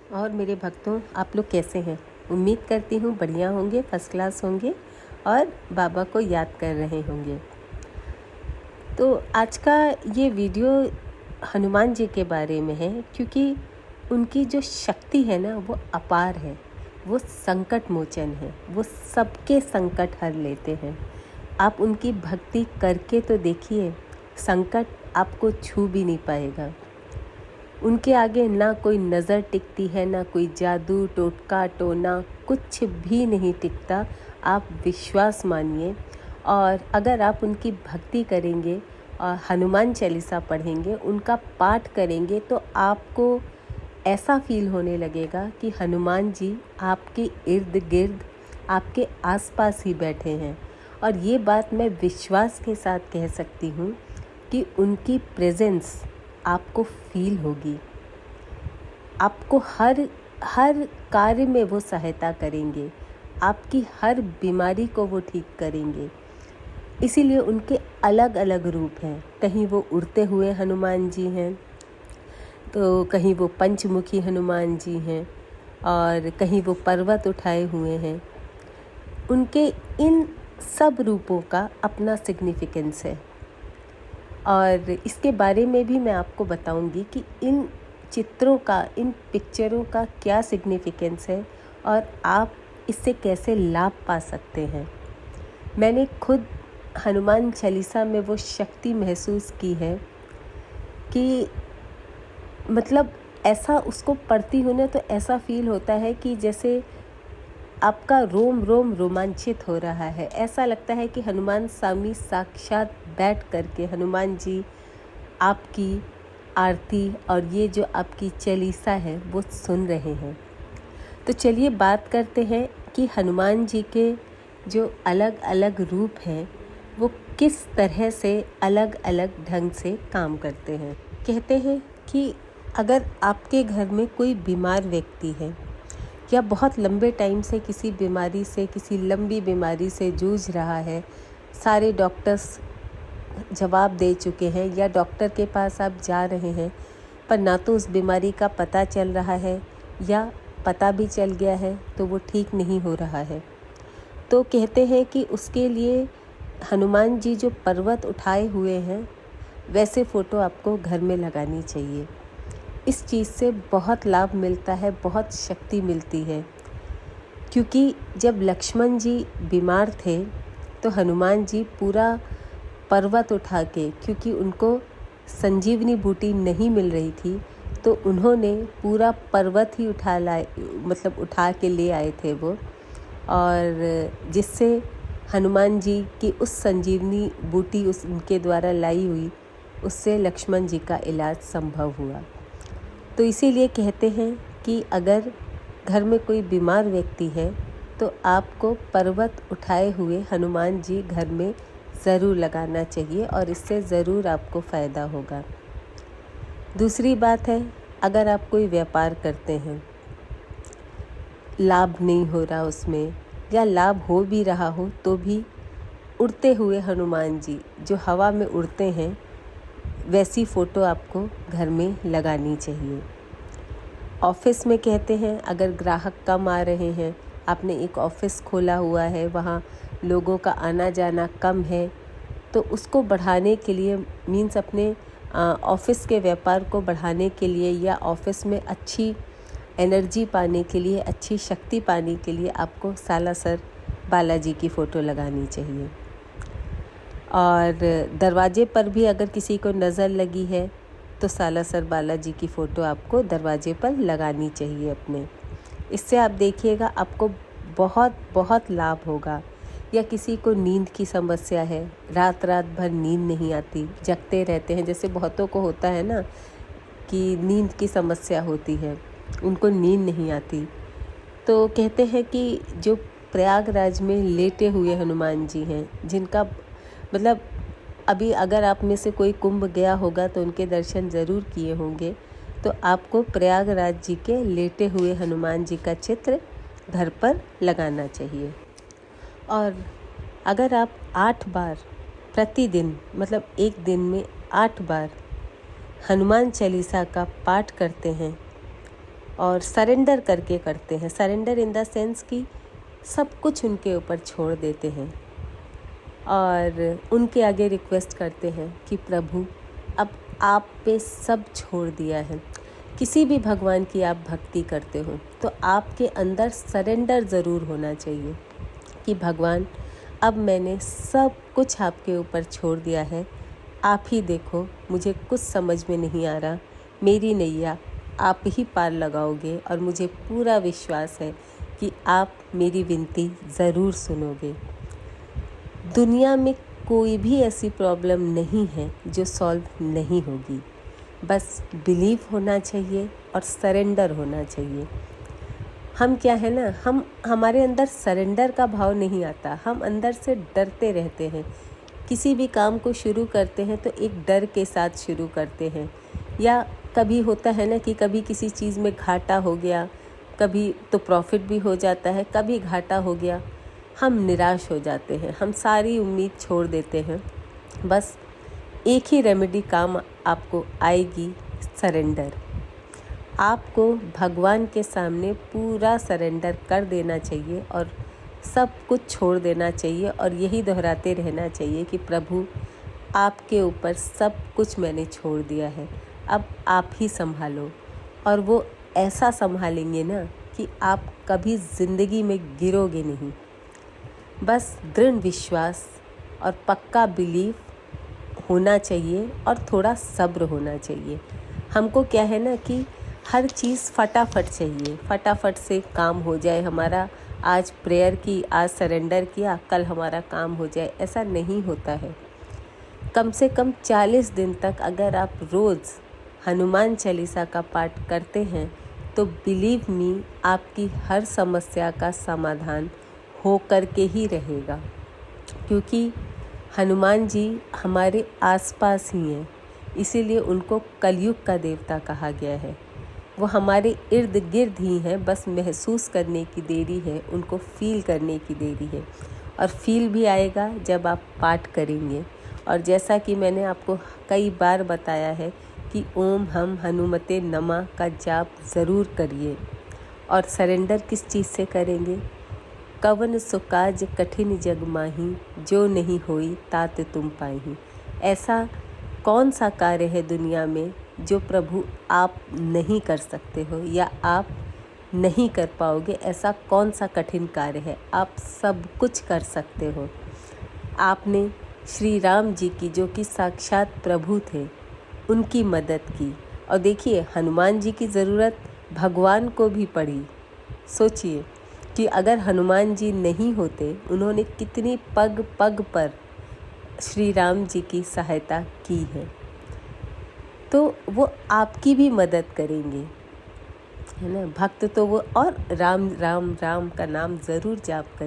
और मेरे भक्तों, आप लोग कैसे हैं? उम्मीद करती हूँ बढ़िया होंगे, फर्स्ट क्लास होंगे और बाबा को याद कर रहे होंगे। तो आज का ये वीडियो हनुमान जी के बारे में है, क्योंकि उनकी जो शक्ति है ना वो अपार है। वो संकट मोचन है, वो सबके संकट हर लेते हैं। आप उनकी भक्ति करके तो देखिए, संकट आपको छू भी नहीं पाएगा। उनके आगे ना कोई नज़र टिकती है, ना कोई जादू टोटका टोना, कुछ भी नहीं टिकता। आप विश्वास मानिए, और अगर आप उनकी भक्ति करेंगे और हनुमान चालीसा पढ़ेंगे, उनका पाठ करेंगे, तो आपको ऐसा फील होने लगेगा कि हनुमान जी आपके इर्द गिर्द, आपके आसपास ही बैठे हैं। और ये बात मैं विश्वास के साथ कह सकती हूँ कि उनकी प्रेजेंस आपको फील होगी। आपको हर कार्य में वो सहायता करेंगे, आपकी हर बीमारी को वो ठीक करेंगे। इसीलिए उनके अलग अलग रूप हैं। कहीं वो उड़ते हुए हनुमान जी हैं, तो कहीं वो पंचमुखी हनुमान जी हैं, और कहीं वो पर्वत उठाए हुए हैं। उनके इन सब रूपों का अपना सिग्निफिकेंस है, और इसके बारे में भी मैं आपको बताऊंगी कि इन चित्रों का, इन पिक्चरों का क्या सिग्निफिकेंस है और आप इससे कैसे लाभ पा सकते हैं। मैंने खुद हनुमान चालीसा में वो शक्ति महसूस की है कि मतलब ऐसा उसको पढ़ती हूँ ना, तो ऐसा फील होता है कि जैसे आपका रोम रोम रोमांचित हो रहा है। ऐसा लगता है कि हनुमान स्वामी साक्षात बैठ करके हनुमान जी आपकी आरती और ये जो आपकी चालीसा है वो सुन रहे हैं। तो चलिए बात करते हैं कि हनुमान जी के जो अलग अलग रूप हैं वो किस तरह से अलग अलग ढंग से काम करते हैं। कहते हैं कि अगर आपके घर में कोई बीमार व्यक्ति है या बहुत लंबे टाइम से किसी बीमारी से, किसी लंबी बीमारी से जूझ रहा है, सारे डॉक्टर्स जवाब दे चुके हैं या डॉक्टर के पास आप जा रहे हैं, पर ना तो उस बीमारी का पता चल रहा है या पता भी चल गया है तो वो ठीक नहीं हो रहा है, तो कहते हैं कि उसके लिए हनुमान जी जो पर्वत उठाए हुए हैं वैसे फ़ोटो आपको घर में लगानी चाहिए। इस चीज़ से बहुत लाभ मिलता है, बहुत शक्ति मिलती है। क्योंकि जब लक्ष्मण जी बीमार थे तो हनुमान जी पूरा पर्वत उठा के, क्योंकि उनको संजीवनी बूटी नहीं मिल रही थी, तो उन्होंने पूरा पर्वत ही उठा के ले आए थे वो, और जिससे हनुमान जी की उस संजीवनी बूटी उनके द्वारा लाई हुई, उससे लक्ष्मण जी का इलाज संभव हुआ। तो इसीलिए कहते हैं कि अगर घर में कोई बीमार व्यक्ति है तो आपको पर्वत उठाए हुए हनुमान जी घर में ज़रूर लगाना चाहिए, और इससे ज़रूर आपको फ़ायदा होगा। दूसरी बात है, अगर आप कोई व्यापार करते हैं, लाभ नहीं हो रहा उसमें, या लाभ हो भी रहा हो तो भी उड़ते हुए हनुमान जी जो हवा में उड़ते हैं, वैसी फ़ोटो आपको घर में लगानी चाहिए। ऑफ़िस में कहते हैं अगर ग्राहक कम आ रहे हैं, आपने एक ऑफ़िस खोला हुआ है, वहाँ लोगों का आना जाना कम है, तो उसको बढ़ाने के लिए, मीन्स अपने ऑफ़िस के व्यापार को बढ़ाने के लिए या ऑफ़िस में अच्छी एनर्जी पाने के लिए, अच्छी शक्ति पाने के लिए आपको सालासर बालाजी की फ़ोटो लगानी चाहिए। और दरवाजे पर भी अगर किसी को नज़र लगी है तो सालासर बालाजी की फ़ोटो आपको दरवाजे पर लगानी चाहिए अपने। इससे आप देखिएगा आपको बहुत बहुत लाभ होगा। या किसी को नींद की समस्या है, रात भर नींद नहीं आती, जगते रहते हैं, जैसे बहुतों को होता है ना कि नींद की समस्या होती है, उनको नींद नहीं आती, तो कहते हैं कि जो प्रयागराज में लेटे हुए हनुमान जी हैं, जिनका मतलब अभी अगर आप में से कोई कुंभ गया होगा तो उनके दर्शन ज़रूर किए होंगे, तो आपको प्रयागराज जी के लेटे हुए हनुमान जी का चित्र घर पर लगाना चाहिए। और अगर आप 8 बार प्रतिदिन, मतलब एक दिन में 8 बार हनुमान चालीसा का पाठ करते हैं और सरेंडर करके करते हैं। सरेंडर इन द सेंस कि सब कुछ उनके ऊपर छोड़ देते हैं और उनके आगे रिक्वेस्ट करते हैं कि प्रभु अब आप पे सब छोड़ दिया है। किसी भी भगवान की आप भक्ति करते हो तो आपके अंदर सरेंडर ज़रूर होना चाहिए कि भगवान अब मैंने सब कुछ आपके ऊपर छोड़ दिया है, आप ही देखो, मुझे कुछ समझ में नहीं आ रहा, मेरी नैया आप ही पार लगाओगे और मुझे पूरा विश्वास है कि आप मेरी विनती ज़रूर सुनोगे। दुनिया में कोई भी ऐसी प्रॉब्लम नहीं है जो सॉल्व नहीं होगी, बस बिलीव होना चाहिए और सरेंडर होना चाहिए। हम क्या है ना, हमारे अंदर सरेंडर का भाव नहीं आता, हम अंदर से डरते रहते हैं। किसी भी काम को शुरू करते हैं तो एक डर के साथ शुरू करते हैं, या कभी होता है ना कि कभी किसी चीज़ में घाटा हो गया, कभी तो प्रॉफिट भी हो जाता है, कभी घाटा हो गया, हम निराश हो जाते हैं, हम सारी उम्मीद छोड़ देते हैं। बस एक ही रेमेडी काम आपको आएगी, सरेंडर। आपको भगवान के सामने पूरा सरेंडर कर देना चाहिए और सब कुछ छोड़ देना चाहिए और यही दोहराते रहना चाहिए कि प्रभु आपके ऊपर सब कुछ मैंने छोड़ दिया है, अब आप ही संभालो। और वो ऐसा संभालेंगे ना कि आप कभी ज़िंदगी में गिरोगे नहीं। बस दृढ़ विश्वास और पक्का बिलीफ होना चाहिए और थोड़ा सब्र होना चाहिए। हमको क्या है ना कि हर चीज़ फटाफट चाहिए, फटाफट से काम हो जाए हमारा। आज प्रेयर की, आज सरेंडर किया, कल हमारा काम हो जाए, ऐसा नहीं होता है। कम से कम 40 दिन तक अगर आप रोज़ हनुमान चालीसा का पाठ करते हैं तो बिलीव मी, आपकी हर समस्या का समाधान हो कर के ही रहेगा, क्योंकि हनुमान जी हमारे आसपास ही हैं, इसीलिए उनको कलयुग का देवता कहा गया है। वो हमारे इर्द गिर्द ही हैं, बस महसूस करने की देरी है, उनको फील करने की देरी है। और फील भी आएगा जब आप पाठ करेंगे। और जैसा कि मैंने आपको कई बार बताया है कि ओम हम हनुमते नमः का जाप ज़रूर करिए। और सरेंडर किस चीज़ से करेंगे? कवन सुकाज कठिन जग माही, जो नहीं होई तात तुम पाही। ऐसा कौन सा कार्य है दुनिया में जो प्रभु आप नहीं कर सकते हो या आप नहीं कर पाओगे? ऐसा कौन सा कठिन कार्य है? आप सब कुछ कर सकते हो। आपने श्री राम जी की, जो कि साक्षात प्रभु थे, उनकी मदद की। और देखिए, हनुमान जी की ज़रूरत भगवान को भी पड़ी। सोचिए कि अगर हनुमान जी नहीं होते, उन्होंने कितनी पग पग पर श्री राम जी की सहायता की है, तो वो आपकी भी मदद करेंगे, है ना। भक्त तो वो, और राम राम राम का नाम ज़रूर जाप करें।